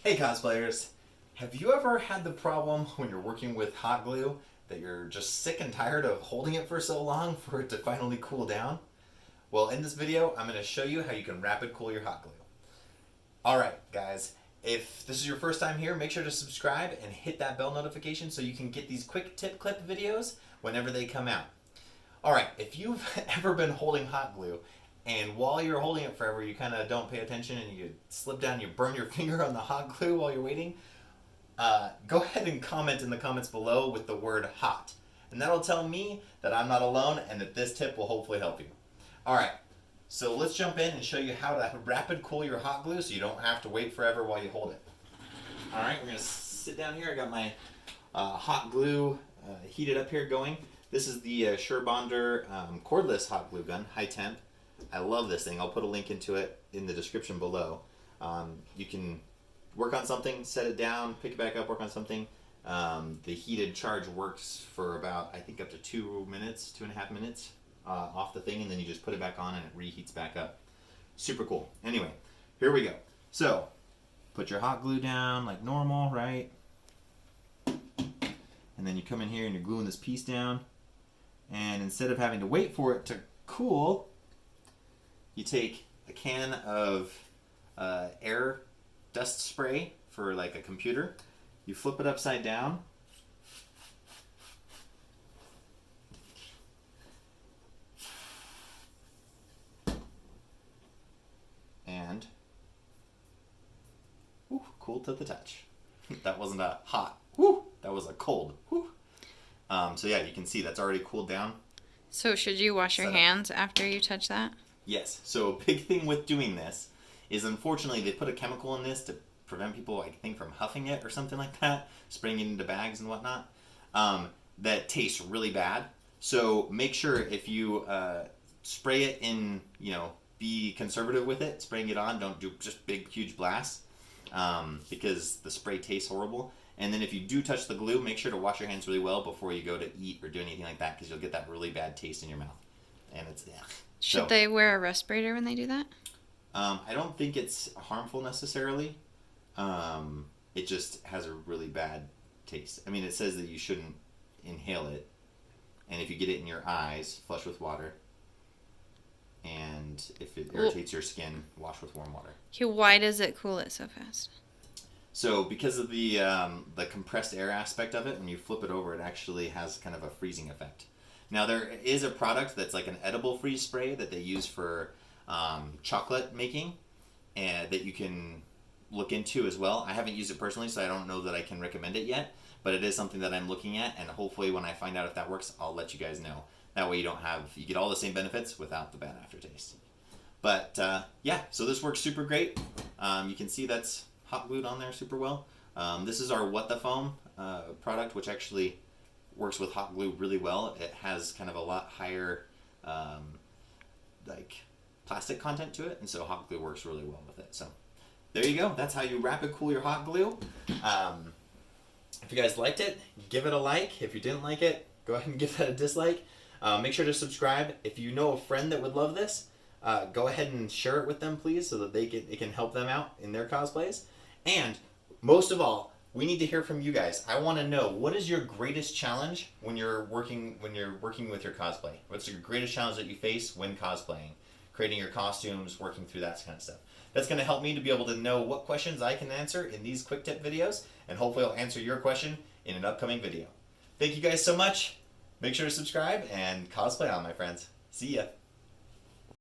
Hey cosplayers, have you ever had the problem when you're working with hot glue that you're just sick and tired of holding it for so long for it to finally cool down? Well, in this video, I'm going to show you how you can rapid cool your hot glue. Alright guys, if this is your first time here, make sure to subscribe and hit that bell notification so you can get these quick tip clip videos whenever they come out. Alright, if you've ever been holding hot glue and while you're holding it forever you kind of don't pay attention and you slip down and you burn your finger on the hot glue while you're waiting, go ahead and comment in the comments below with the word hot. And that'll tell me that I'm not alone and that this tip will hopefully help you. Alright, so let's jump in and show you how to rapid cool your hot glue so you don't have to wait forever while you hold it. Alright, we're going to sit down here. I got my hot glue heated up here going. This is the Surebonder cordless hot glue gun, high temp. I love this thing. I'll put a link into it in the description below. You can work on something, set it down, pick it back up, work on something. The heated charge works for about, I think, up to 2 minutes, 2.5 minutes off the thing, and then you just put it back on and it reheats back up. Super cool. Anyway, here we go. So, put your hot glue down like normal, right? And then you come in here and you're gluing this piece down. And instead of having to wait for it to cool, you take a can of air dust spray for like a computer. You flip it upside down. And whew, cool to the touch. That wasn't a hot. Whew, that was a cold. Whew. So yeah, you can see that's already cooled down. So should you wash your hands after you touch that? Yes. So a big thing with doing this is, unfortunately, they put a chemical in this to prevent people, I think, from huffing it or something like that, spraying it into bags and whatnot, that tastes really bad. So make sure if you spray it in, be conservative with it, spraying it on, don't do just big, huge blasts, because the spray tastes horrible. And then if you do touch the glue, make sure to wash your hands really well before you go to eat or do anything like that, because you'll get that really bad taste in your mouth. And it's, yeah. Should they wear a respirator when they do that? I don't think it's harmful necessarily. It just has a really bad taste. I mean, it says that you shouldn't inhale it. And if you get it in your eyes, flush with water. And if it irritates your skin, wash with warm water. Okay, why does it cool it so fast? So because of the compressed air aspect of it, when you flip it over, it actually has kind of a freezing effect. Now there is a product that's like an edible freeze spray that they use for chocolate making, and that you can look into as well. I haven't used it personally, so I don't know that I can recommend it yet, but it is something that I'm looking at, and hopefully when I find out if that works, I'll let you guys know. That way you get all the same benefits without the bad aftertaste. But yeah, so this works super great. You can see that's hot glued on there super well. This is our What the Foam product, which actually works with hot glue really well. It has kind of a lot higher like plastic content to it, and so hot glue works really well with it. So there you go. That's how you rapid cool your hot glue. If you guys liked it, give it a like. If you didn't like it, go ahead and give that a dislike. Make sure to subscribe. If you know a friend that would love this, go ahead and share it with them, please, so that it can help them out in their cosplays. And most of all, we need to hear from you guys. I want to know, what is your greatest challenge when you're working with your cosplay? What's your greatest challenge that you face when cosplaying? Creating your costumes, working through that kind of stuff. That's going to help me to be able to know what questions I can answer in these quick tip videos, and hopefully I'll answer your question in an upcoming video. Thank you guys so much. Make sure to subscribe and cosplay on, my friends. See ya.